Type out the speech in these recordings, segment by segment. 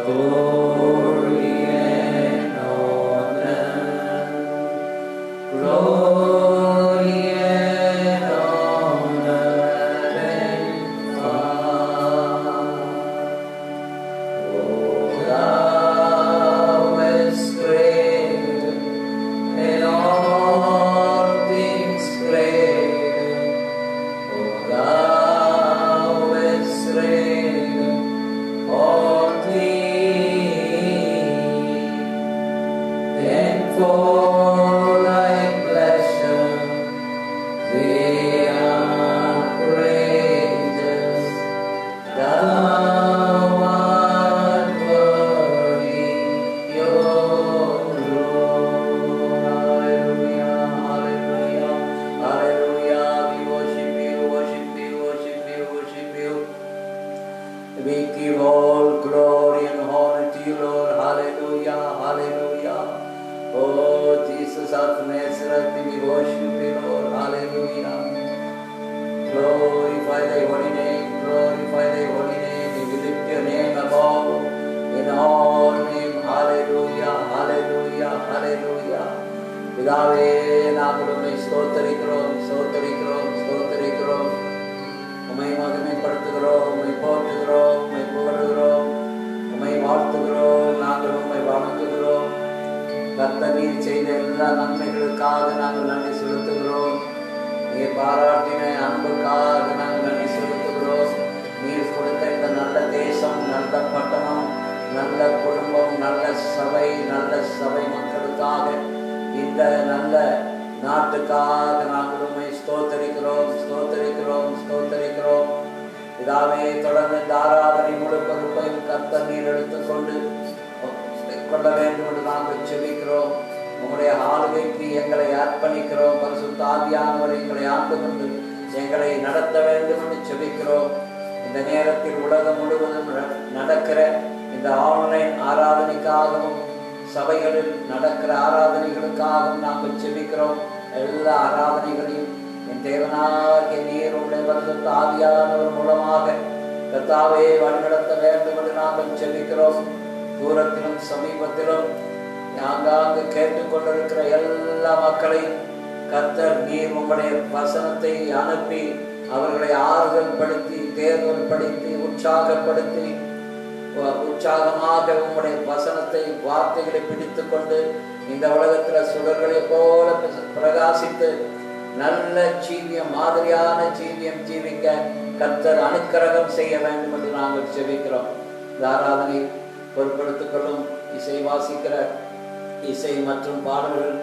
glory and honor, glory and honor and power. Oh, thou hast created and all things created. Oh, thou hast created all things, and for thy pleasure they are praises. Thou art worthy, O Lord. Hallelujah, hallelujah, hallelujah. We worship you, worship you, worship you, worship you. We give all glory and honor to you, Lord. Hallelujah, hallelujah. Oh, Jesus of Nazareth, we worship you, Lord. Hallelujah. Glorify thy holy name, glorify thy holy name. We lift your name above in all name. Hallelujah, hallelujah, hallelujah. பிதாவே, நாங்கள் உம்மை ஸ்தோத்தரிக்கிறோம், ஸ்தோத்தரிக்கிறோம், ஸ்தோத்தரிக்கிறோம். உம்மை மகிமைப்படுத்துகிறோம், உம்மை போற்றுகிறோம், உம்மை புகழுகிறோம், உம்மை வாழ்த்துகிறோம். நாங்கள் உம்மை வணங்குகிறோம். கர்த்தர் நீர் செய்த எல்லா நன்மைகளுக்காக நாங்கள் நன்றி செலுத்துகிறோம். நீர் பாராட்டின அன்புக்காக நாங்கள் நன்றி செலுத்துகிறோம். நீர் கொடுத்த இந்த நல்ல தேசம், நல்ல பட்டணம், நல்ல குடும்பம், நல்ல சபை மக்களுக்காக, இந்த நல்ல நாட்டுக்காக நாங்கள் உம்மை ஸ்தோத்தரிக்கிறோம், ஸ்தோத்தரிக்கிறோம், ஸ்தோத்தரிக்கிறோம். இதாவே தொடர்ந்து இந்த ஆராதனை முழு பொறுப்பையும் கர்த்தர் நீர் எடுத்துக்கொண்டு கொள்ள வேண்டும் என்று நாங்கள் செபிக்கிறோம். உங்களுடைய ஆளுகைக்கு எங்களை அர்ப்பணிக்கிறோம். பரிசுத்த ஆவியானவர் எங்களை ஆண்டு கொண்டு எங்களை நடத்த வேண்டும் என்று செபிக்கிறோம். இந்த நேரத்தில் உலகம் முழுவதும் நடக்கிற இந்த ஆன்லைன் ஆராதனைக்காகவும் சபைகளில் நடக்கிற ஆராதனைகளுக்காகவும் நாங்கள் செபிக்கிறோம். எல்லா ஆராதனைகளையும் என் தேவனாகிய நீர் உடைய பரிசுத்த ஆவியானவர் மூலமாக கர்த்தாவே வழிநடத்த வேண்டும் என்று நாங்கள் செபிக்கிறோம். தூரத்திலும் சமீபத்திலும் ஆங்காங்கு கேட்டுக்கொண்டிருக்கிற எல்லா மக்களையும் கர்த்தர் நீர் உங்களுடைய வசனத்தை அனுப்பி அவர்களை ஆறுதல் படுத்தி, தேர்தல் படுத்தி, உற்சாகமாக உங்களுடைய வசனத்தை, வார்த்தைகளை பிடித்து கொண்டு இந்த உலகத்தில் சுடர்களை போல பிரகாசித்து நல்ல ஜீவியம், மாதிரியான ஜீவியம் ஜீவிக்க கர்த்தர் அனுக்கிரகம் செய்ய வேண்டும் என்று நாங்கள் செபிக்கிறோம். இந்த ஆராதனை பொருட்படுத்திக் கொள்ளும் இசை வாசிக்கிற இசை மற்றும் பாடல்கள்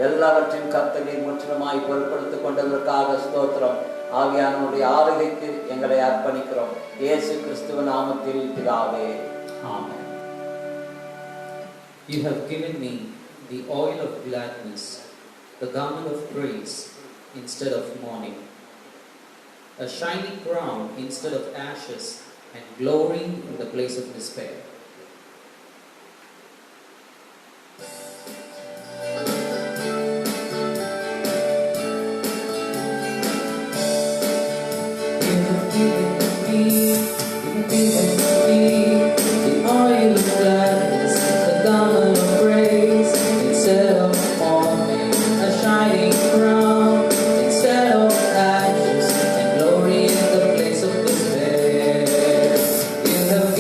எல்லாவற்றையும் கர்த்தர் நீர் முற்றிலுமாய் பொருட்படுத்திக் கொண்டதற்காக ஸ்தோத்திரம். ஆவியானவருடைய ஆளுகைக்கு எங்களை அர்ப்பணிக்கிறோம். இயேசு கிறிஸ்துவ நாமத்தில் பிதாவே, ஆமென். You have given me the oil of gladness, the garment of praise instead of mourning, a shining crown instead of ashes, and glory in the place of despair.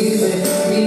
Give me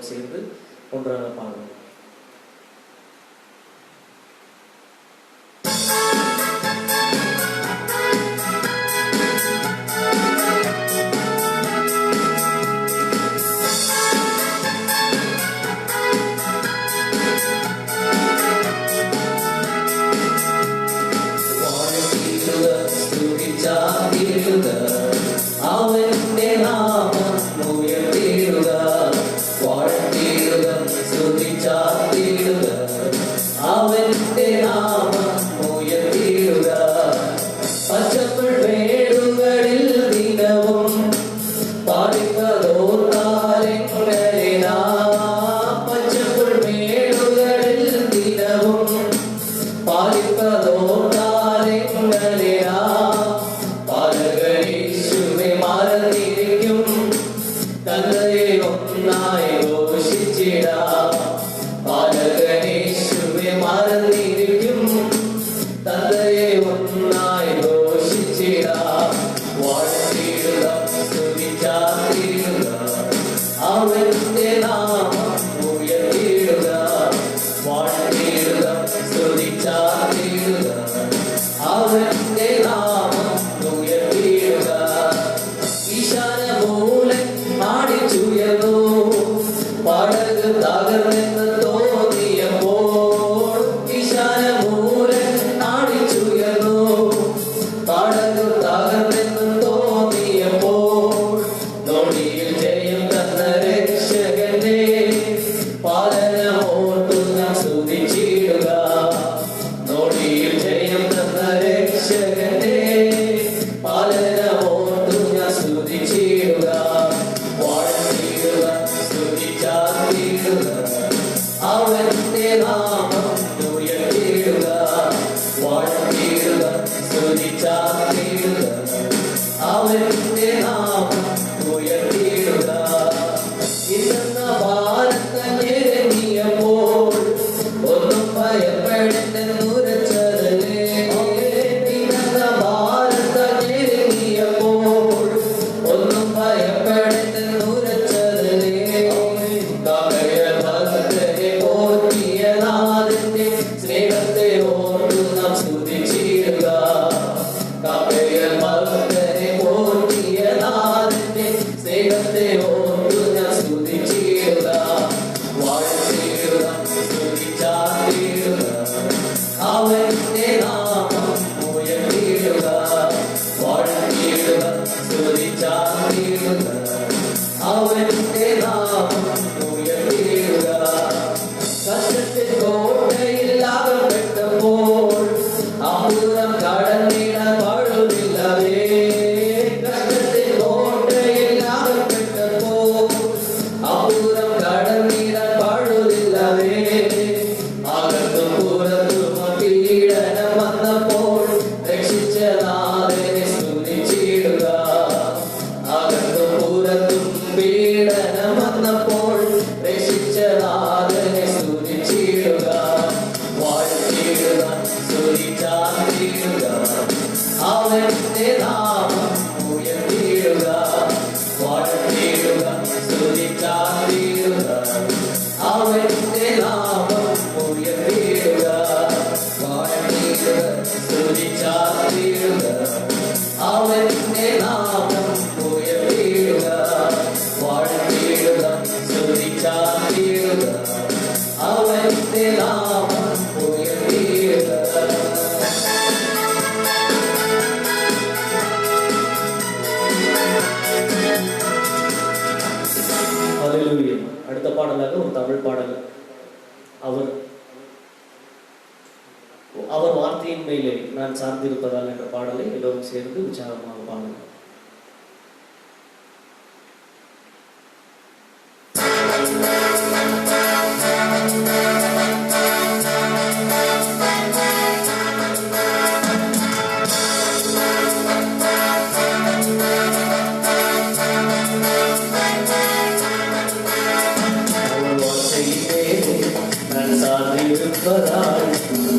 எல்லோரும் சேர்ந்து ஒன்றாக பாடுவோம். അവന്റെ നാമം ഉയർത്തിടുക, വാഴ്ത്തിടുക, സ്തുതിച്ചാർത്തിടുക. അവന്റെ നാമം ഉയർത്തിടുക. പച്ചപ്പുൽമേടുകളിൽ ദിനവും പാടിപ്പതോർത്താലെങ്ങനെനാ. പച്ചപ്പുൽമേടുകളിൽ ദിനവും പാടിപ്പതോർത്താലെങ്ങനെനാ. തങ്ങളെ ഒന്നായി ഘോഷിച്ചിടാം. പാലകനേശുവെ മറന്നിരിക്കും, തങ്ങളെ ഒന്നായി ഘോഷിച്ചിടാം. വാഴ്ത്തിടുക, സ്തുതിച്ചാർത്തിടുക. അവന്റെ നാമം ഉയർത്തിടുക, വാഴ്ത്തിടുക, സ്തുതിച്ചാർത്തിടുക. അവന്റെ നാമം ഉയർത്തിടുക. ഈശാനമൂലൻ ആടിച്ചുയർന്നു, പടക് തകർന്നെന്ന് തോന്നിയപ്പോൾ. ഈശാനമൂലൻ ആടിച്ചുയർന്നു, പടക് തകർന്നെന്ന് തോന്നിയപ്പോൾ. നോടിയിൽ ജയം തന്ന രക്ഷകന്റെ പാലനമോർത്തു നാം സ്തുതിച്ചിടുക. നോടിയിൽ ജയം തന്ന രക്ഷകന്റെ പാലനമോർത്തു ഞാൻ സ്തുതിച്ചിടുക. വാഴ്ത്തിടുക, സ്തുതിച്ചാർത്തിടുക. അവന്റെ നാമം ഉയർത്തിടുക, വാഴ്ത്തിടുക, സ്തുതിച്ചാർത്തിടുക. അവന്റെ നാമം ഉയർത്തിടുക. ഇന്ന ഭാരതം ഞെരുങ്ങിയപ്പോൾ ഒന്നും ഭയപ്പെടുന്നുരച്ചതല്ലേ. ഇന്ന ഭാരതം ഞെരുങ്ങിയപ്പോൾ ഒന്നും ഭയപ്പെടുന്നുരച്ചതല്ലേ. കവയ ഭക്തരെ പോറ്റിയ നാഥന്റെ സ്നേഹത്തെ ഓർത്തു നാം സ്തുതിച്ചിടുക. കവയ ഭക്തരെ പോറ്റിയ നാഥന്റെ സ്നേഹത്തെ ഓർത്തു ഞാൻ സ്തുതിച്ചിടുക. വാഴ്ത്തിടുക, സ്തുതിച്ചാർത്തിടുക. അവന്റെ നാമം ഉയർത്തിടുക, വാഴ്ത്തിടുക, സ്തുതിച്ചാർത്തിടുക. അവന്റെ നാമം ഉയർത്തിടുക. കഷ്ടത്തിൽ കോട്ടയിൽ അകപ്പെട്ടപ്പോൾ അപൂർവം കടന്നിടാൻ പാടുന്നില്ലവേ. കഷ്ടത്തിൽ കോട്ടയിൽ അകപ്പെട്ടപ്പോൾ അപൂർവം കടന്നിടാൻ പാടുന്നില്ലവേ. അകത്തും പുറത്തും പീഡനം വന്നപ്പോൾ രക്ഷിച്ച നാഥനെ സ്തുതിച്ചിടുക. അകത്തും പുറത്തും പീഡനം വന്നപ്പോൾ രക്ഷിച്ച നാഥനെ സ്തുതിച്ചിടുക. വാഴ്ത്തിടുക, സ്തുതിച്ചാർത്തിടുക. അവന്റെ നാമം ഉയർത്തിടുക, വാഴ്ത്തിടുക, സ്തുതിച്ചാർത്തിടുക. അവന്റെ നാമം ഉയർത്തിടുക, വാഴ്ത്തിടുക, സ്തുതിച്ചാർത്തിടുക. അവന്റെ നാമം ഉയർത്തിടുക, വാഴ്ത്തിടുക, സ്തുതിച്ചാർത്തിടുക. അവന്റെ നാമം ഉയർത്തിടുക. ஹல்லேலூயா. அடுத்த பாடலாக ஒரு தமிழ் பாடல். அவர் வார்த்தையின் மேலே நான் சார்ந்திருப்பதால் என்ற பாடலை எல்லோரும் சேர்ந்து உற்சாகமாக பாடலாம்.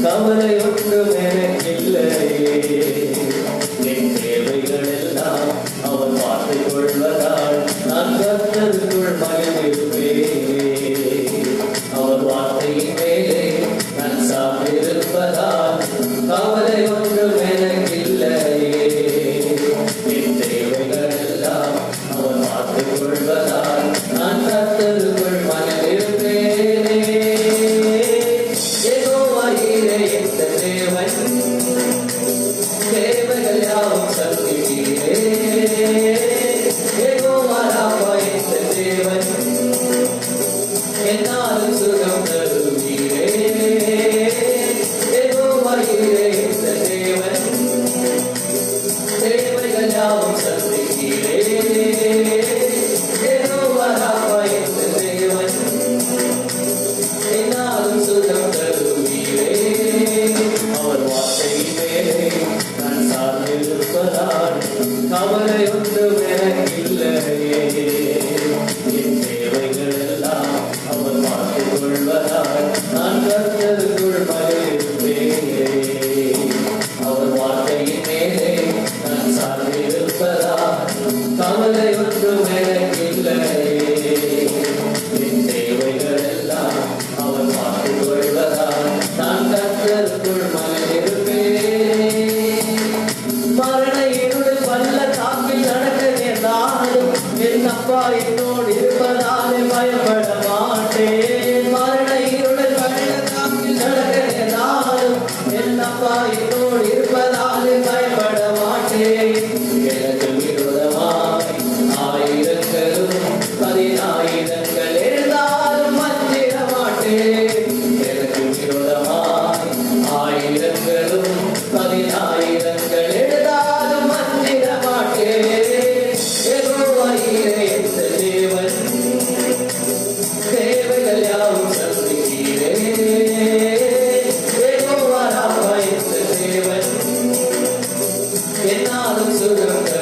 கவலை ஒன்றும் எனக்கில்லையே. என் தேவைகளெல்லாம் அவர் பார்த்துக் கொள்வதால் நான் கர்த்தருக்குள் மகிழ்ந்திருப்பேன். Sugar,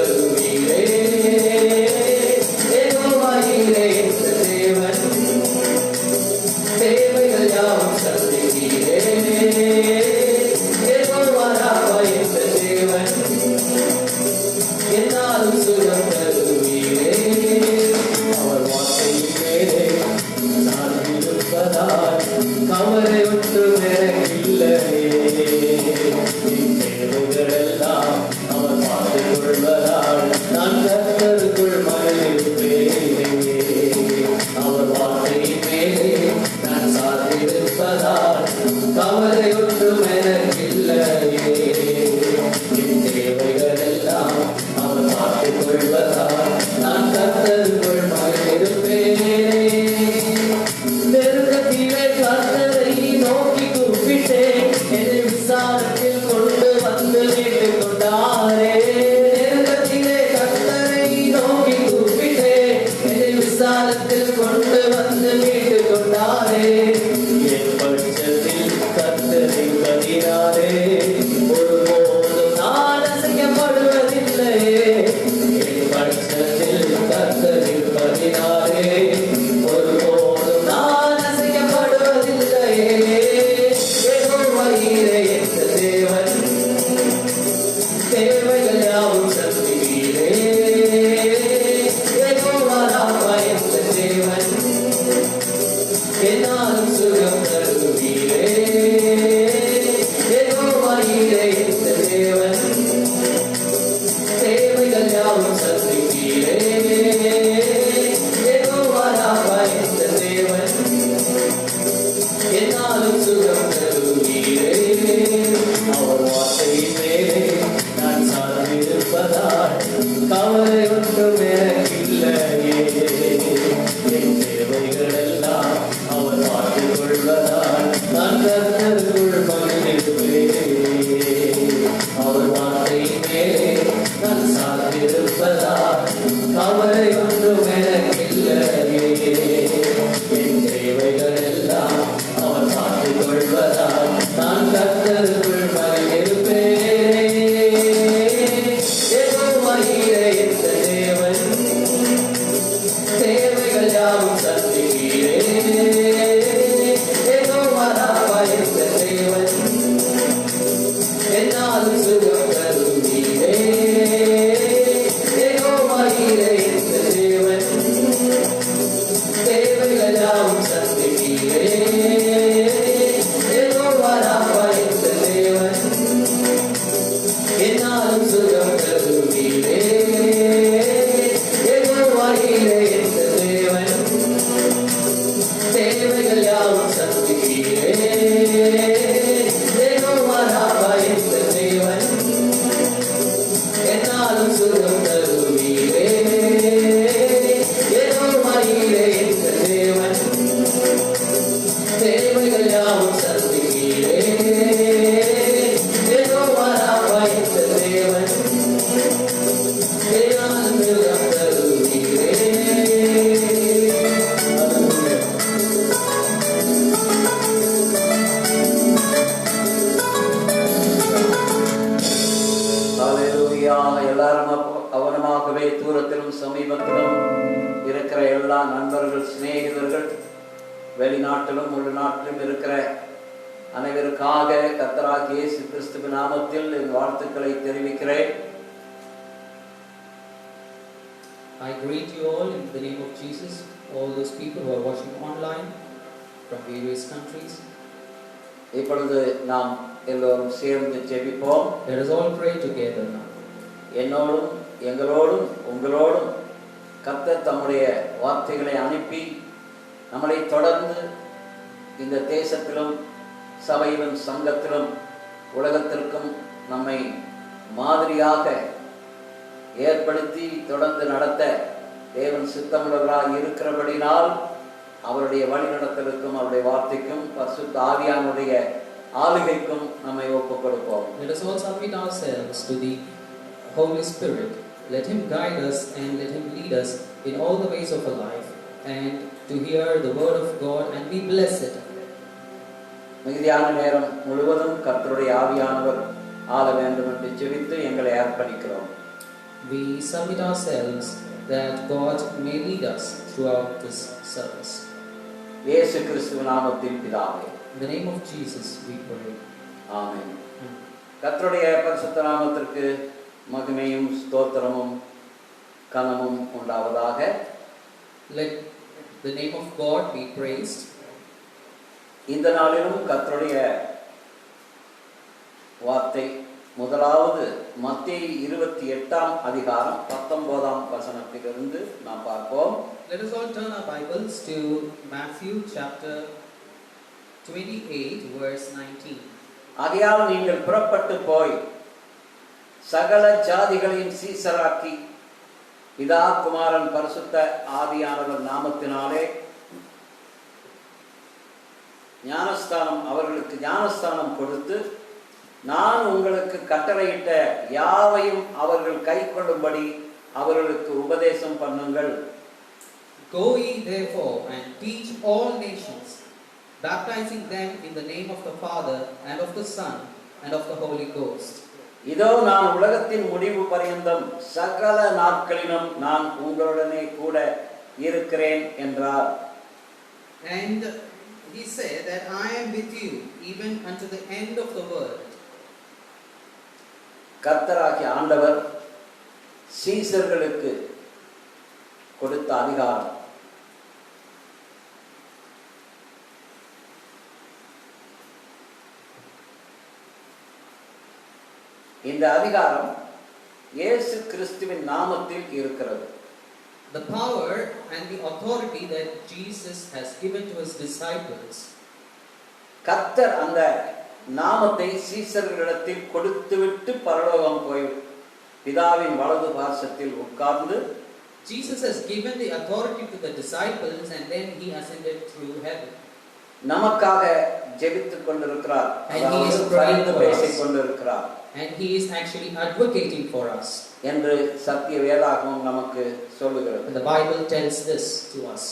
தூரத்திலும் சமீபத்திலும் இருக்கிற எல்லா நண்பர்கள், சிநேகிதர்கள், வெளிநாட்டிலும் உள்நாட்டிலும் இருக்கிற அனைவருக்காக கர்த்தராகிய இயேசு கிறிஸ்துவின் நாமத்தில் என் வாழ்த்துக்களை தெரிவிக்கிறேன். I greet you all in the name of Jesus, all those people who are watching online from various countries. இப்பொழுது நாம் எல்லோரும் சேர்ந்து ஜெபிப்போம். Let us all pray together now. என்னோடும் எங்களோடும் உங்களோடும் கர்த்தர் தம்முடைய வார்த்தைகளை அனுப்பி நம்மளை தொடர்ந்து இந்த தேசத்திலும் சபையிலும் சங்கத்திலும் உலகத்திற்கும் நம்மை மாதிரியாக ஏற்படுத்தி தொடர்ந்து நடத்த தேவன் சித்தமுள்ளவராக இருக்கிறபடினால் அவருடைய வழிநடத்தலுக்கும் அவருடைய வார்த்தைக்கும் பரிசுத்த ஆவியானுடைய ஆளுகைக்கும் நம்மை ஒப்புக் கொடுப்போம். Let us all submit ourselves to the Holy Spirit. Let Him guide us and let Him lead us in all the ways of our life and to hear the word of God and be blessed. மிகுதியான நேரம் முழுவதும் கர்த்தருடைய ஆவியானவர் ஆள வேண்டும் என்று ஜெபித்து எங்களை அர்ப்பணிக்கிறோம். We submit ourselves that God may lead us throughout this service. இயேசு கிறிஸ்துவின் நாமத்தில் பிதாவே. In the name of Jesus we pray. ஆமென். கர்த்தருடைய பரிசுத்த நாமத்திற்கு மகிமையும் ஸ்தோத்திரமும் கனமும் உண்டாவதாக. Let the name of God be praised. இந்த நாளிலும் கர்த்தருடைய வார்த்தை முதலாவது மத்தேயு 28ஆம் அதிகாரம் 19ஆம் வசனத்திலிருந்து நாம் பார்ப்போம். Let us all turn our Bibles to Matthew chapter 28 verse 19. ஆகையால் நீங்கள் புறப்பட்டு போய் சகல ஜாதிகளையும் சீசராக்கி பிதா குமாரன் பரிசுத்த ஆவியானவர் நாமத்தினாலே அவர்களுக்கு ஞானஸ்தானம் கொடுத்து நான் உங்களுக்கு கட்டளையிட்ட யாவையும் அவர்கள் கைக்கொள்ளும்படி அவர்களுக்கு உபதேசம் பண்ணுங்கள். Go ye therefore and teach all nations, baptizing them in the name of the Father and of the Son and of the Holy Ghost. இதோ நான் உலகத்தின் முடிவு பரியந்தம் சகல நாட்களிலும் நான் உங்களுடனே கூட இருக்கிறேன் என்றார். And he said that I am with you even unto the end of the world. கர்த்தராகிய ஆண்டவர் சீசர்களுக்கு கொடுத்த அதிகாரம். இந்த அதிகாரம் இயேசு கிறிஸ்துவின் நாமத்தில் இருக்கிறது. The power and the authority that Jesus has given to his disciples. கர்த்தர் அந்த நாமத்தை சீசர்களிடத்தில் கொடுத்துவிட்டு பரலோகம் போய் பிதாவின் வலது பார்சத்தில் உட்கார்ந்து Jesus has given the authority to the disciples and then he ascended through heaven. நமக்காக ஜெபித்துக் கொண்டிருக்கிறார். And he is praying for பேசிக் கொண்டிருக்கிறார். And he is actually advocating for us. என்று சத்திய வேதாகமம் நமக்கு சொல்லுகிறது. And the Bible tells this to us.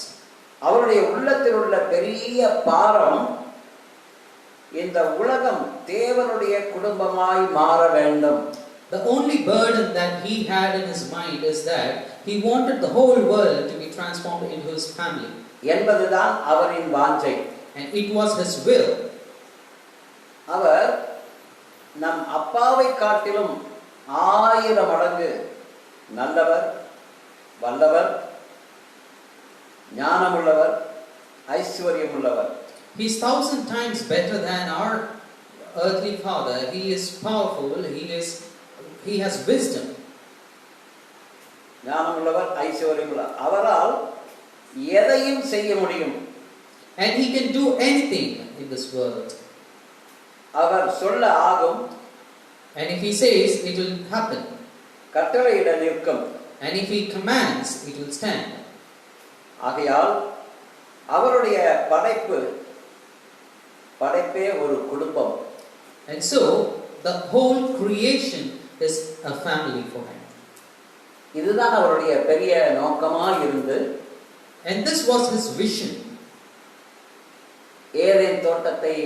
அவருடைய உள்ளத்தில் உள்ள பெரிய பாரம் இந்த உலகம் தேவனுடைய குடும்பமாய் மாற வேண்டும். The only burden that he had in his mind is that he wanted the whole world to be transformed into his family. என்பதுதான் அவரின் வாஞ்சை. And it was his will. அவர் நம் அப்பாவை காட்டிலும் 1000 மடங்கு நல்லவர், வல்லவர், ஞானமுள்ளவர், ஐஸ்வர்யமுள்ளவர். He is 1000 times better than our earthly father. He is powerful. He has wisdom. ஞானமுள்ளவர், ஐஸ்வர்யமுள்ளவர். அவரால் எதையும் செய்ய முடியும். And he can do anything in this world. அவர் சொல்ல ஆகும். And if he says, it will happen. கட்டளையிட நிற்கும். And if he commands, it will stand. ஆகையால் அவருடைய படைப்பே ஒரு குடும்பம். And so the whole creation is a family for him. இதுதான் அவருடைய பெரிய நோக்கமாக இருந்து. And this was his vision. Eden தோட்டத்தை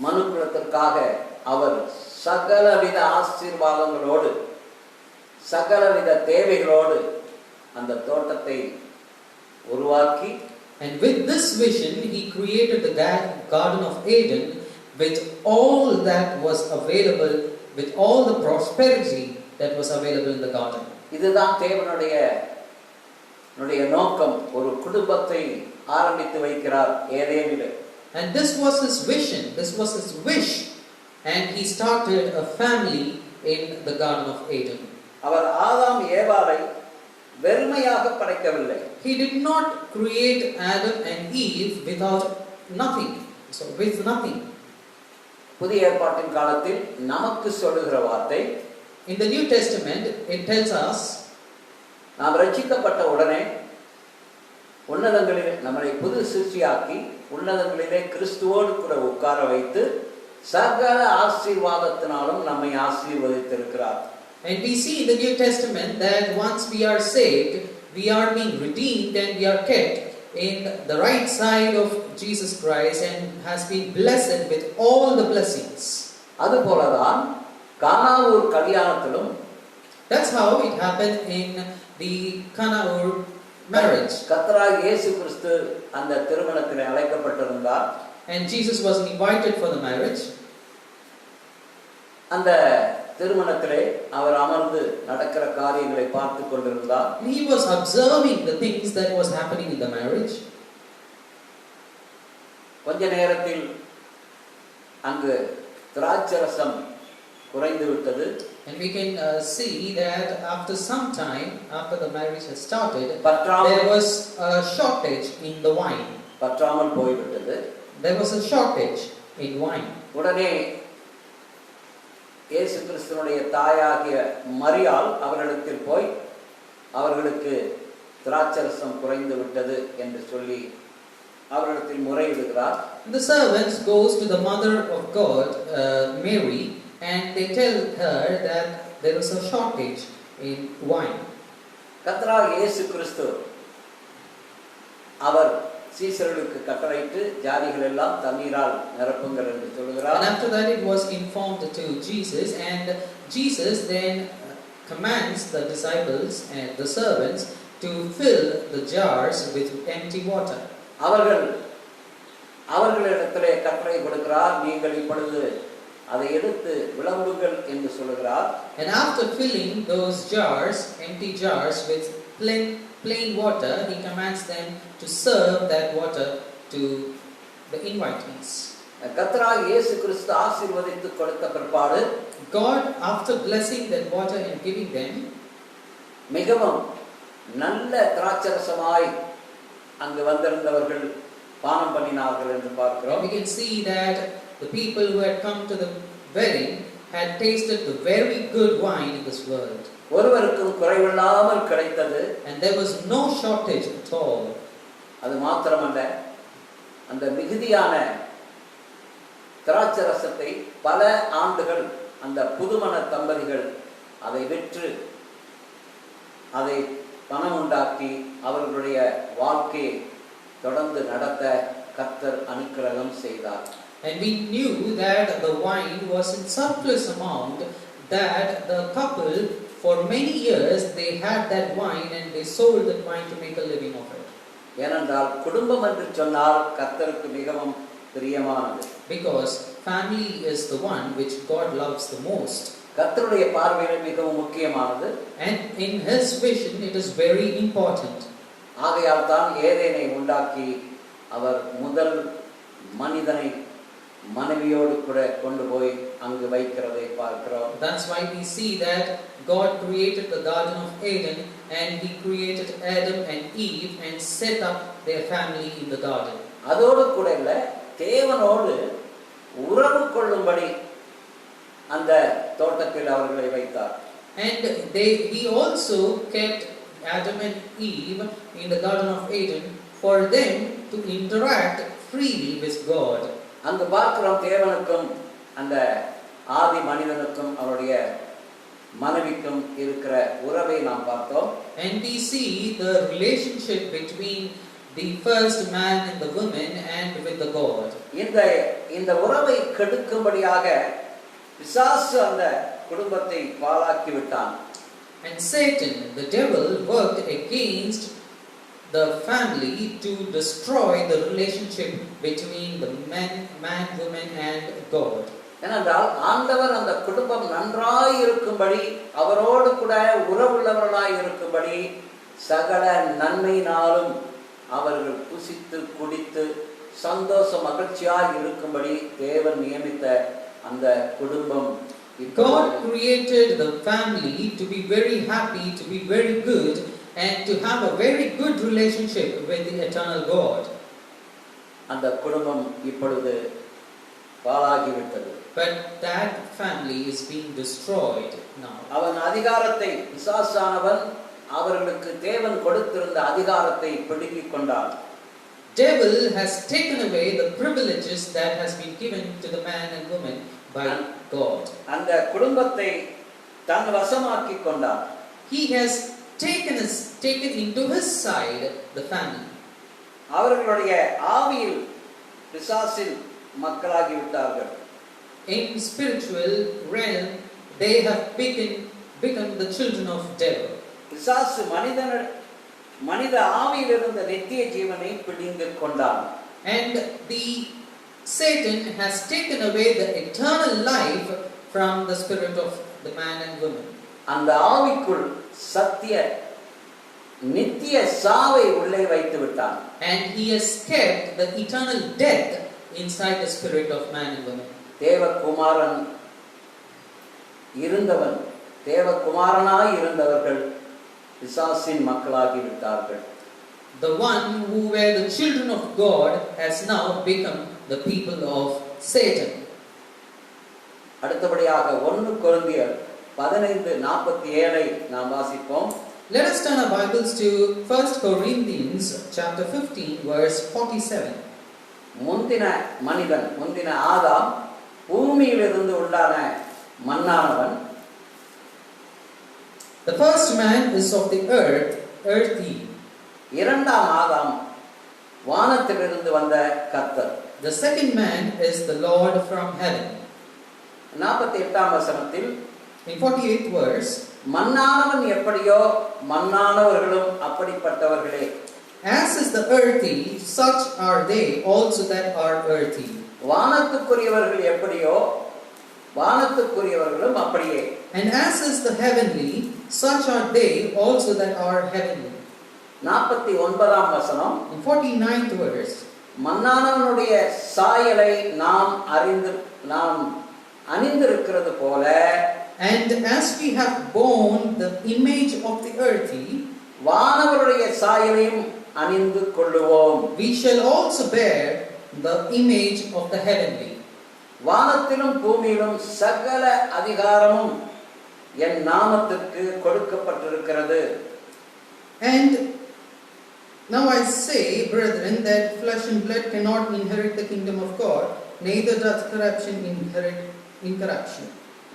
மனுக்குலத்திற்காக அவர் சகலவித ஆசீர்வாதங்களோடு சகலவித தேவைகளோடு அந்த தோட்டத்தை உருவாக்கி, and with this vision he created the Garden of Eden with all that was available, with all the prosperity that was available in the garden. இதுதான் தேவனுடைய நோக்கம். ஒரு குடும்பத்தை ஆரம்பித்து வைக்கிறார் ஏதேனிலே. And this was his vision, this was his wish, and he started a family in the Garden of Eden. அவர் ஆதாம் ஏவாளை வெறுமையாக படைக்கவில்லை. He did not create Adam and Eve without nothing. So with nothing. புதிய ஏற்பாட்டின் காலத்தில் நமக்கு சொல்லுகிற வார்த்தை, in the New Testament it tells us, நாம் ரட்சிக்கப்பட்ட உடனே உன்னதங்களிலே நம்மை புது சிருஷ்டியாக்கி உன்னதங்களிலே கிறிஸ்துவோடு கூட உட்கார வைத்து சகல ஆசீர்வாதத்தினாலும் நம்மை ஆசீர்வதித்திருக்கிறார். And we see in the New Testament that once we are saved, we are being redeemed and we are kept in the right side of Jesus Christ and has been blessed with all the blessings. அதுபோலதான் கானாவூர் கல்யாணத்திலும், that's how it happened in the Canaur marriage. கர்த்தராகிய இயேசு கிறிஸ்து அந்த திருமணத்திலே அழைக்கப்பட்டிருந்தார். And Jesus was invited for the marriage. அந்த திருமணத்திலே அவர் அமர்ந்து நடக்கிற காரியங்களை பார்த்து கொண்டிருந்தார். He was observing the things that was happening in the marriage. கொஞ்ச நேரத்தில் அங்கு திராட்சரசம் குறைந்து விட்டது. And we can see that after some time, after the marriage has started, there was a shortage in the wine. பற்றாமல் போய்விட்டது. There was a shortage in wine. உடனே இயேசு கிறிஸ்துவினுடைய தாயாகிய மரியாள் அவர்களிடத்தில் போய் அவர்களுக்கு திராட்சரசம் குறைந்து விட்டது என்று சொல்லி அவர்களிடத்தில் முறையிடுகிறார். The servants goes to the mother of God, Mary, and they tell her that there is a shortage in wine. கர்த்தராகிய இயேசு கிறிஸ்து அவர் சீசர்களுக்கு கட்டளையிட்டு ஜாதிகள் எல்லாம் தண்ணீரால் நிரப்புங்கள் என்று சொல்கிறார். And after that it was informed to Jesus, and Jesus then commands the disciples and the servants to fill the jars with empty water. அவர்களிடத்திலே கட்டளை கொடுக்கிறார், நீங்கள் இப்பொழுது அதை எடுத்து விளம்புங்கள் என்று சொல்கிறார். And after filling those jars, empty jars with plain water, he commands them to serve that water to the invitees. கர்த்தராகிய இயேசு கிறிஸ்து ஆசீர்வதித்து கொடுத்த பிற்பாடு, God, after blessing that water and giving them, மிகவும் நல்ல திராட்சரசமாய் அங்கு வந்திருந்தவர்கள் பானம் பண்ணினார்கள் என்று பார்க்கிறோம். We can see that the people who had come to the wedding had tasted the very good wine in this world. ஒருவருக்கும் குறைவில்லாமல் கிடைத்தது. And there was no shortage at all. அது மாத்திரமல்ல, அந்த மிகுதியான திராட்சரசத்தை பல ஆண்டுகள் அந்த புதுமண தம்பதிகள் அதை விற்று அதை பணம் உண்டாக்கி அவர்களுடைய வாழ்க்கையை தொடர்ந்து நடத்த கர்த்தர் அனுக்கிரகம் செய்தார். And we knew that the wine was in surplus amount, that the couple for many years they had that wine and they sold that wine to make a living of it. ஏனென்றால் குடும்பம் என்று சொன்னால் கர்த்தருக்கு மிகவும் பிரியமானது. Because family is the one which God loves the most. கர்த்தருடைய பார்வையில் மிகவும் முக்கியமானது. And in his vision it is very important. ஆகையால் தான் ஏதேனை உண்டாக்கி அவர் முதல் மனிதனை மனைவியோடு கூட கொண்டு போய் அங்கு வைக்கிறதை பார்க்கிறோம். That's why we see that God created the Garden of Eden and he created Adam and Eve and set up their family in the garden. அதோடு கூட இல்ல, தேவனோடு உறவு கொள்ளும்படி அந்த தோட்டத்தில் அவர்களை வைத்தார். And he also kept Adam and Eve in the Garden of Eden for them to interact freely with God. அங்கு பார்க்கிறோம் தேவனுக்கும் அந்த ஆதி மனிதனுக்கும் அவருடைய மனைவிக்கும் இருக்கிற உறவை நாம் பார்த்தோம். And we see the relationship between the first man and the woman and with the God. இந்த உறவை கெடுக்கும்படியாக பிசாசு அந்த குடும்பத்தை பாழாக்கி விட்டான். And Satan, the devil, worked against the family to destroy the relationship between the man, woman and God. ஏனென்றால் ஆண்டவர் அந்த குடும்பம் நன்றாய் இருக்கும்படி, அவரோடு கூட உறவுள்ளவர்களாய் இருக்கும்படி, சகல நன்மையினாலும் அவர்கள் புசித்து குடித்து சந்தோஷ மகிழ்ச்சியாய் இருக்கும்படி தேவன் நியமித்த அந்த குடும்பம். God created the family to be very happy, to be very good, and to have a very good relationship with the eternal God. அந்த குடும்பம் இப்பொழுது பாழாகிவிட்டது. But that family is being destroyed now. அவன் அதிகாரத்தை, பிசாசானவன் அவர்களுக்கு தேவன் கொடுத்திருந்த அதிகாரத்தை பிடுங்கிக் கொண்டான். Devil has taken away the privileges that has been given to the man and woman by God. அந்த குடும்பத்தை தன் வசமாக்கிக் கொண்டான். He has taken into his side the family. அவர்களுடைய ஆவியில் பிசாசின் மக்களாகி விட்டார்கள். In spiritual realm, they have become the children of devil. பிசாசு மனித ஆவியில் இருந்த நித்திய ஜீவனை பிடுங்கிக் கொண்டான். And the Satan has taken away the eternal life from the spirit of the man and woman. அந்த ஆவிக்குள் சத்திய நித்திய சாவை உள்ளே வைத்து விட்டான். And he has kept the eternal death inside the spirit of man and woman. தேவகுமாரன் இருந்தவன், தேவகுமாரனாய் இருந்தவர்கள் பிசாசின் மக்களாகி விட்டார்கள். The one who were the children of God has now become the people of Satan. அடுத்தபடியாக 1 கொரிந்தியர் 15:47 நாம் வாசிப்போம். Let us turn our Bibles to 1 Corinthians chapter 15 verse 47. முந்தின மனிதன், முந்தின ஆதாம் பூமியிலிருந்து உண்டான மண்ணானவன். The first man is of the earth, earthy. இரண்டாம் ஆதாம் வானத்திலிருந்து வந்த கர்த்தர். The second man is the Lord from heaven. 48ஆம் வசனத்தில் in 48th verse, மண்ணானவன் எப்படியோ மண்ணானவர்களும் அப்படிப்பட்டவர்களே. As is the earthy, such are they also that are earthy. வானத்துக்குரியவர்கள் எப்படியோ வானத்துக்குரியவர்களும் அப்படியே. And as is the heavenly, such are they also that are heavenly. 49ஆம் வசனம் in 49th verse, மண்ணானவனுடைய சாயலை நாம் அணிந்திருக்கிறது போல, and as we have borne the image of the earthy, வானவருடைய சாயலையும் அணிந்து கொள்ளுவோம். we shall also bear the image of the heavenly. வானத்திலும் பூமியிலும் சகல அதிகாரமும் என் நாமத்திற்கு கொடுக்கப்பட்டிருக்கிறது. And now I say, brethren, that flesh and blood cannot inherit the kingdom of God, neither doth corruption inherit incorruption.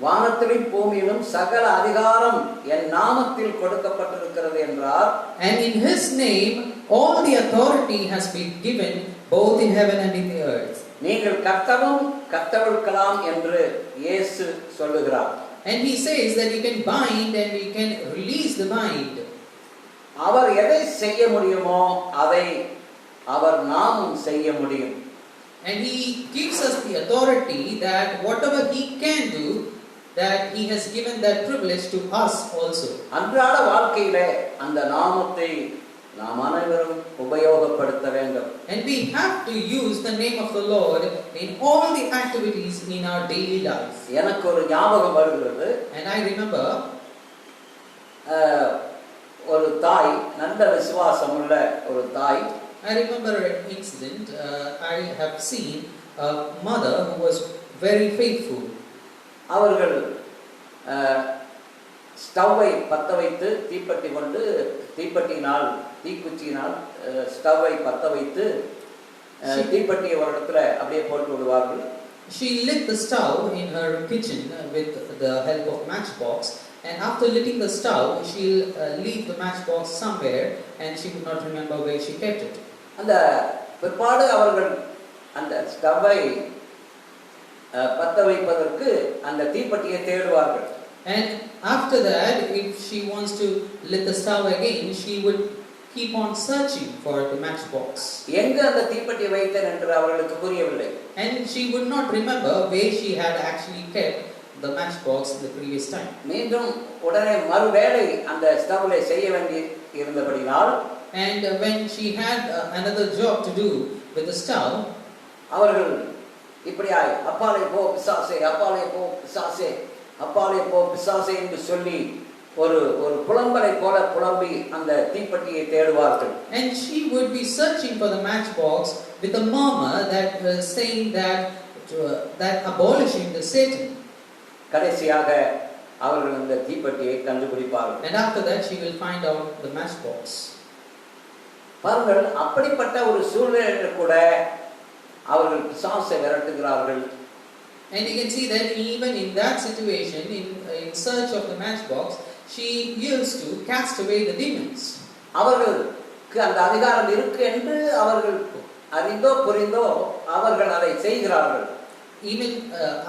வானத்திலும் பூமியிலும் சகல அதிகாரம் என் நாமத்தில் கொடுக்கப்பட்டிருக்கிறது என்றார். And in his name all the authority has been given both in heaven and in the earth. நீங்கள் கர்த்தவும் கர்த்தவிழ்க்கலாம் என்று இயேசு சொல்லுகிறார். And he says that you can bind and you can release the bind. அவர் எதை செய்ய முடியுமோ அதை அவர் நாமும் செய்ய முடியும். And he gives us the authority that whatever he can do, that he has given that privilege to us also. அன்றாட வாழ்க்கையிலே அந்த நாமத்தை நாம் அனைவரும் உபயோகப்படுத்த வேண்டும். And we have to use the name of the Lord in all the activities in our daily life. எனக்கு ஒரு ஞாபகம் வருகிறது. And I remember ஒரு தாய், நல்ல விசுவாசம் உள்ள ஒரு தாய். I remember an incident. I have seen a mother who was very faithful. அவர்கள் ஸ்டவ்வை பற்ற வைத்து தீக்குச்சியினால் ஸ்டவ்வை பற்ற வைத்து தீப்பெட்டியை ஒரு இடத்துல அப்படியே போட்டு விடுவார்கள். She lit the stove in her kitchen with the help of matchbox, and after lighting the stove, she'll leave the matchbox somewhere, and she could not remember where she kept it. அந்த பிற்பாடு அவர்கள் அந்த ஸ்டவ்வை பற்ற வைப்பதற்கு அந்த தீப்பெட்டியை தேடுவார்கள். And after that, if she wants to lit the stove again, she would keep on searching for the matchbox. எங்க அந்த தீப்பெட்டி வைத்தேன் என்று அவர்களுக்கு புரியவில்லை. And she would not remember where she had actually kept the matchbox the previous time. மீண்டும் உடனே மறுவேளை அந்த ஸ்டவ்ல செய்ய வேண்டி இருந்தபடியால், And when she had another job to do with the stove, அவர்கள் இப்படியாய் அப்பாலே போ பிசாசே, அப்பாலே போ பிசாசே, அப்பாலே போ பிசாசே என்று சொல்லி ஒரு ஒரு புலம்பலை போல புலம்பி அந்த தீப்பெட்டியை தேடுவார்கள். And she would be searching for the matchbox with a murmur that saying that abolishing the Satan. கடைசியாக அவர்கள் அந்த தீப்பெட்டியை கண்டுபிடிப்பார்கள். And after that she will find out the matchbox. பாருங்கள், அப்படிப்பட்ட ஒரு சூழ்நிலையில் கூட அவர்கள் பிசாசை விரட்டுகிறார்கள். And you can see that even in that situation, in search of the matchbox, she used to cast away the demons. அவர்களுக்கு அந்த அதிகாரம் இருக்கு என்று அவர்கள் அறிந்தோ புரிந்தோ அவர்கள் அதை செய்கிறார்கள். Even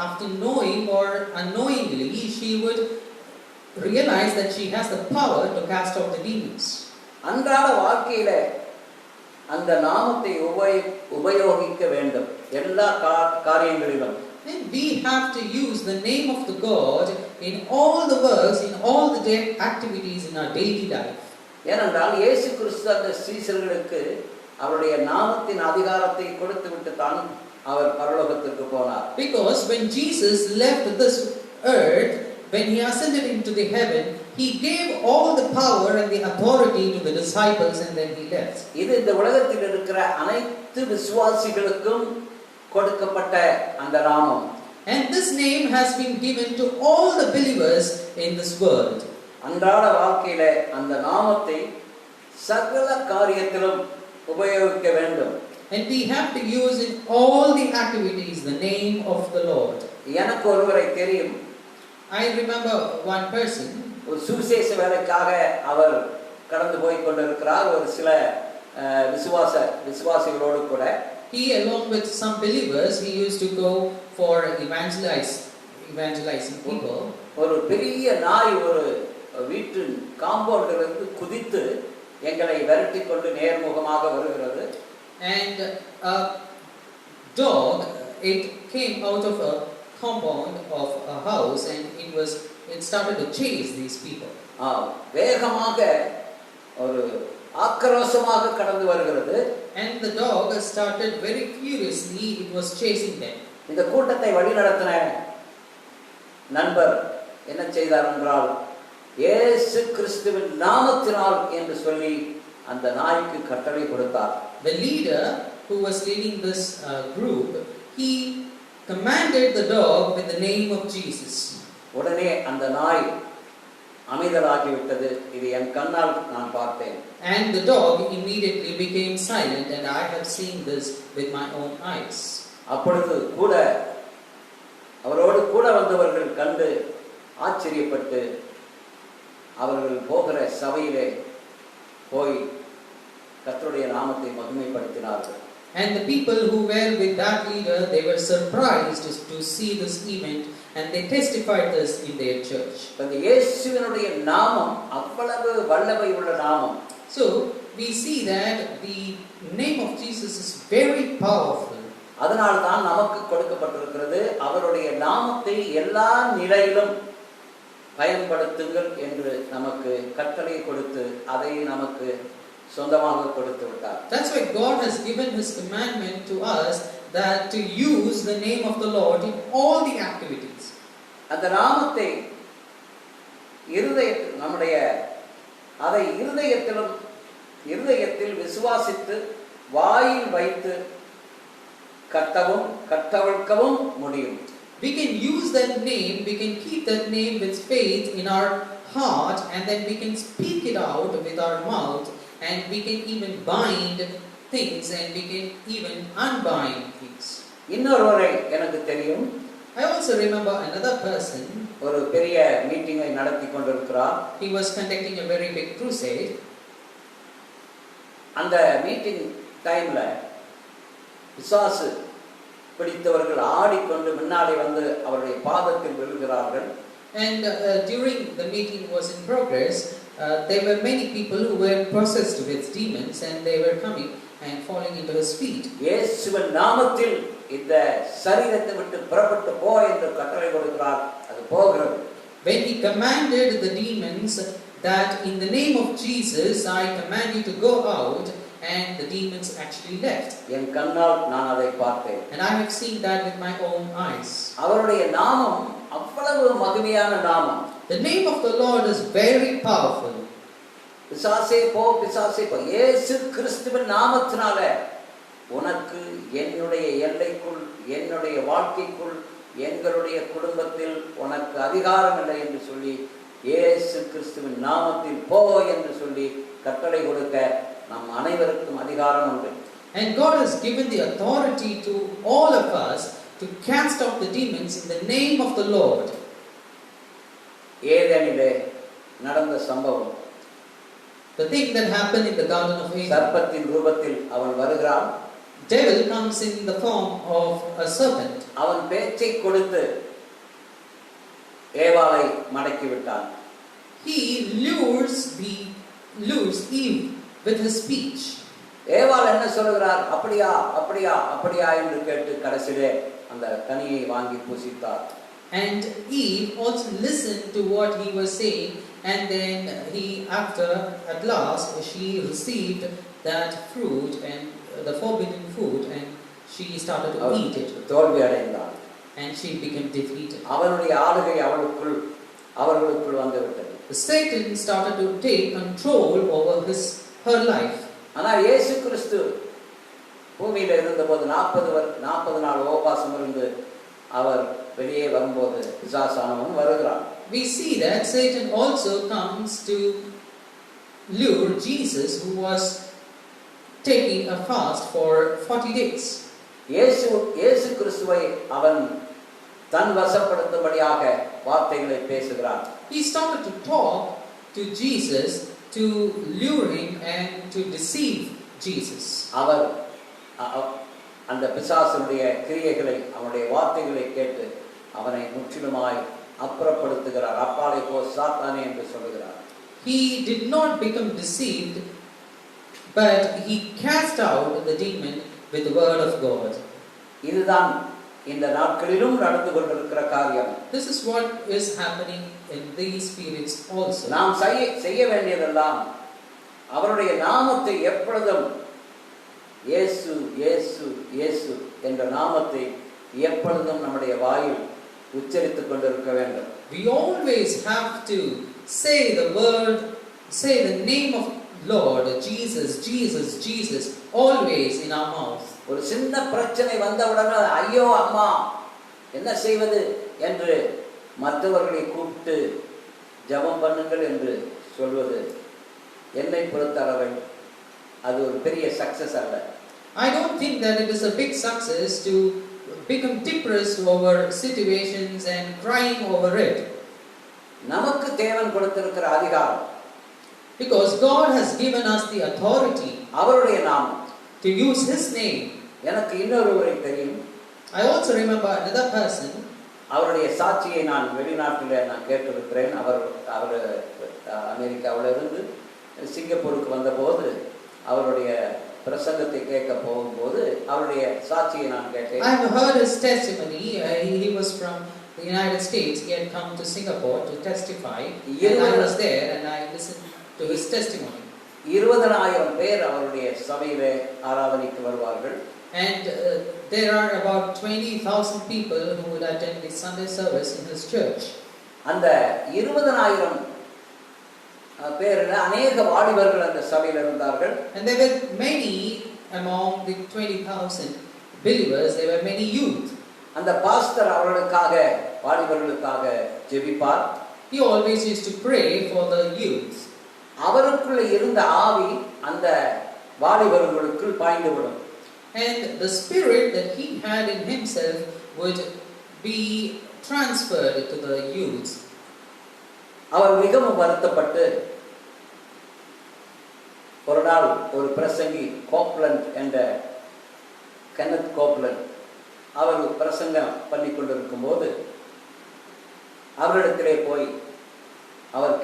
after knowing or unknowingly, she would realize that she has the power to cast out the demons. அன்றாட வாழ்க்கையில அந்த நாமத்தை உபயோகிக்க வேண்டும் எல்லா காரியங்களிலும். And we have to use the name of the God in all the works, in all the activities in our daily life. ஏனென்றால் இயேசு கிறிஸ்து அந்த சீஷர்களுக்கு அவருடைய நாமத்தின் அதிகாரத்தை கொடுத்து விட்டு தான் அவர் பரலோகத்திற்கு போனார். Because when Jesus left this earth, when he ascended into the heaven, he gave all the power and the authority to the disciples and then he left. இது இந்த உலகத்தில் இருக்கிற அனைத்து விசுவாசிகளுக்கும் கொடுக்கப்பட்ட அந்த நாமம். And this name has been given to all the believers in this world. அன்றாட வாழ்க்கையில அந்த நாமத்தை சகல காரியத்திலும் உபயோகிக்க வேண்டும். And we have to use in all the activities the name of the Lord. எனக்கு ஒருவரை தெரியும். I remember one person. ஒரு சுவிசேஷ வேலைக்காக அவர் கடந்து போய் கொண்டிருக்கிறார். ஒரு சில விசுவாசிகளோடு கூட. He along with some believers, he used to go for evangelizing people. ஒரு பெரிய நாய் ஒரு வீட்டு காம்பவுண்டிலிருந்து குதித்து எங்களை விரட்டி கொண்டு நேர்முகமாக வருகிறது. And a dog, it came out of a compound of a house and it started to chase these people. வேகமாக ஒரு ஆக்ரோஷமாக கடந்து வருகிறது. And the dog started very furiously, it was chasing them. இந்த கூட்டத்தை வழிநடத்தின நண்பர் என்ன செய்தார் என்றால், இயேசு கிறிஸ்துவின் நாமத்தினால் என்று சொல்லி அந்த நாய்க்கு கட்டளை கொடுத்தார். The leader who was leading this group, he commanded the dog with the name of Jesus. உடனே அந்த நாய் அமைதலாகிவிட்டது. இது என் கண்ணால் நான் பார்த்தேன். And the dog immediately became silent and I have seen this with my own eyes. அப்பொழுது கூட அவரோடு கூட வந்தவர்கள் கண்டு ஆச்சரியப்பட்டு அவர்கள் போகிற சபையிலே போய் கர்த்தருடைய நாமத்தை மகிமைப்படுத்தினார்கள். And the people who were with that leader, they were surprised to see this event and they testified this in their church. அந்த இயேசுவினுடைய நாமம் அவ்வளவு வல்லமை உள்ள நாமம். So we see that the name of Jesus is very powerful. அதனால தான் நமக்கு கொடுக்கப்பட்டிருக்கிறது, அவருடைய நாமத்தை எல்லா நிலையிலும் பயன்படுத்துங்கள் என்று நமக்கு கட்டளை கொடுத்து அதை நமக்கு சொந்தமாக கொடுத்து விட்டார். That's why God has given his commandment to us that to use the name of the Lord in all the activities. அந்த நாமத்தை நம்முடைய அதை இருதயத்தில் விசுவாசித்து வாயில் வைத்து கட்டவிழ்க்கவும் முடியும். We can use that name, we can keep that name with faith in our heart and then we can speak it out with our mouth and we can even bind things and we can even unbind things. இன்னொருவரை எனக்கு தெரியும். I also remember another person. ஒரு பெரிய மீட்டிங்கை நடத்தி கொண்டிருக்கிறார். He was conducting a very big crusade. அந்த meeting டைம்ல பிசாசு பிடித்தவர்கள் ஆடிக்கொண்டு முன்னாலே வந்து அவருடைய பாதத்தில் விழுகிறார்கள். And during the meeting was in progress, there were many people who were possessed with demons, and they were coming and falling into his feet. இயேசுவின் நாமத்தில் இந்த சரீரத்தை விட்டு புறப்பட்டு போ என்று கட்டளை கொடுக்கிறார். அது போகிறது. When he commanded the demons that in the name of Jesus I command you to go out, and the demons actually left. என் கண்ணால் நான் அதை பார்த்தேன். And I have seen that with my own eyes. அவருடைய நாமம் அவ்வளவு மகிமையான நாமம். The name of the Lord is very powerful. பிசாசே போ, பிசாசே போ. இயேசு கிறிஸ்துவின் நாமத்தினால உனக்கு என்னுடைய எல்லைக்குள், என்னுடைய வாழ்க்கைக்குள், எங்களுடைய குடும்பத்தில் உனக்கு அதிகாரம் இல்லை என்று சொல்லி இயேசு கிறிஸ்துவின் நாமத்தில் போ என்று சொல்லி கட்டளை கொடுக்க நம் அனைவருக்கும் அதிகாரம் உண்டு. And God has given the authority to all of us to cast out the demons in the name of the Lord. ஏதேனிலே நடந்த சம்பவம், the thing that happened in the Garden of Eden. சர்ப்பத்தின் ரூபத்தில் அவன் வருகிறான். Devil comes in the form of a serpent. அவன் பேச்சை கொடுத்து ஏவாளை மடக்கி விட்டான். He lures Eve with his speech. ஏவாள் என்ன சொல்கிறார்? அப்படியா அப்படியா அப்படியா என்று கேட்டு கடைசியிலே அந்த கனியை வாங்கி புசித்தார். And Eve also listened to what he was saying, and then at last she received that fruit and the forbidden fruit, and she started to eat it. தோல்வி அடைந்தாள். And she became defeated. அவனுடைய ஆளுகை அவர்களுக்குள் வந்து விட்டது. Satan started to take control over her life. ஆனால் இயேசு கிறிஸ்து பூமியில இருந்தபோது 40 நாள் உபவாசம் இருந்து அவர் வெளியே வரும்போது பிசாசானவன் வருகிறான். We see that Satan also comes to lure Jesus, who was taking a fast for 40 days. இயேசு கிறிஸ்துவை அவன் தன் வசப்படுத்தும்படியாக வார்த்தைகளை பேசுகிறான். He started to talk to Jesus to lure him and to deceive Jesus. அவர் அந்த பிசாசனுடைய கிரியைகளை, அவனுடைய வார்த்தைகளை கேட்டு அவனை முற்றிலுமாய் அப்புறப்படுத்துகிறார். அப்பாலே போ சாத்தானே என்று சொல்கிறார். He did not become deceived, but he cast out the demon with the word of God. இதுதான் இந்த நாட்களிலும் நடந்து கொண்டிருக்கிற காரியம். This is what is happening in these periods also. நாம் செய்ய வேண்டியதெல்லாம் அவருடைய நாமத்தை எப்பொழுதும் இயேசு இயேசு இயேசு என்ற நாமத்தை எப்பொழுதும் நம்முடைய வாயில் உச்சரித்துக் கொண்டிருக்க வேண்டும். We always have to say the word, say the name of Lord, Jesus, Jesus, Jesus, always in our mouth. ஒரு சின்ன பிரச்சனை வந்தவுடனே ஐயோ அம்மா என்ன செய்வது என்று மற்றவர்களை கூப்பிட்டு ஜெபம் பண்ணுங்கள் என்று சொல்வது என்னை பொறுத்தளவில் அது ஒரு பெரிய சக்சஸ் அல்ல. I don't think that it is a big success to become depressed over situations and crying over it. நமக்கு தேவன் கொடுத்திருக்கிற அதிகாரம், because God has given us the authority, அவருடைய நாமம், to use his name. எனக்கு இன்னொருவரை தெரியும். I also remember another person. அவருடைய சாட்சியை நான் வெளிநாட்டில் நான் கேட்டிருக்கிறேன். அவர் அமெரிக்காவில் இருந்து சிங்கப்பூருக்கு வந்தபோது அவருடைய பிரசங்கத்தை கேட்க போகும்போது அவருடைய சாட்சியை நான் கேட்டேன். I have heard his testimony. He was from the United States. He had come to Singapore to testify, and I was there and I listened to his testimony. 20,000 பேர் அவருடைய சபையிலே ஆராதனைக்கு வருவார்கள். And there are about 20,000 people who would attend the Sunday service in his church. அந்த 20,000 பேர்ல अनेक வாலிபர்கள் அந்த சபையில் இருந்தார்கள். And there were many among the 20,000 believers. There were many youth. அந்த பாஸ்டர் அவர்களுக்காக வாலிபர்களுக்காக ஜெபிப்பார். He always used to pray for the youth. அவருக்குள்ள இருந்த ஆவி அந்த வாலிபர்களுக்குள் பாய்ந்துவிடும். And the spirit that he had in himself would be transferred to the youth. அவர் மிகவும் வருத்தப்பட்டு ஒரு நாள் ஒரு பிரசங்கி கோப்லண்ட் என்ற கென்னத் கோப்லண்ட் அவர் பிரசங்கம் பண்ணி கொண்டிருக்கும் போது அவரிடத்திலே போய் அவர்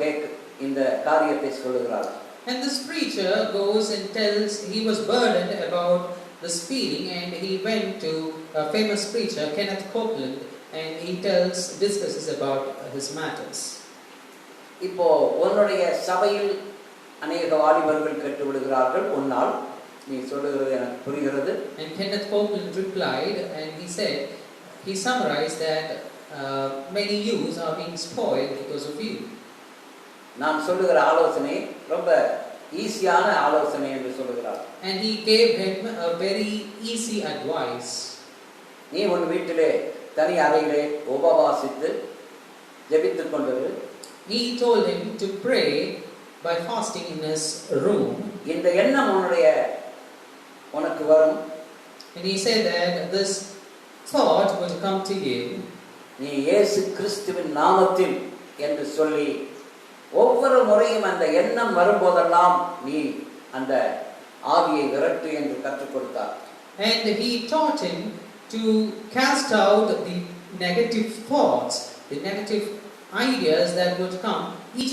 இந்த காரியத்தை சொல்லுகிறார். And this preacher goes and tells, he was burdened about this feeling, and he went to a famous preacher, Kenneth Copeland, and he discusses about his matters. இப்போ உன்னுடைய சபையில் அநேக வாலிபர்கள் கெட்டு விடுகிறார்கள், உன்னால் நீ சொல்லுகிறது எனக்கு புரிகிறது. And Kenneth Copeland replied, and he summarized that many youths are being spoiled because of you. நான் சொல்லுகிற ஆலோசனை ரொம்ப ஈஸியான ஆலோசனை என்று சொல்லுகிறார். And he gave him a very easy advice. நீ உன் வீட்டிலே தனி அறையிலே உபவாசித்து ஜெபித்துக் கொண்டிரு. He told him to pray by fasting in his room. இந்த எண்ணம் உனக்கு வரும். And he said that this thought would come to you. நீ இயேசு கிறிஸ்துவின் நாமத்தில் என்று சொல்லி ஒவ்வொரு முறையும் அந்த எண்ணம் வரும்போதெல்லாம் நீ அந்த ஆவியை விரட்டு என்று கற்றுக் கொடுத்தார். And he taught him to cast out the negative thoughts, the negative ideas that would come each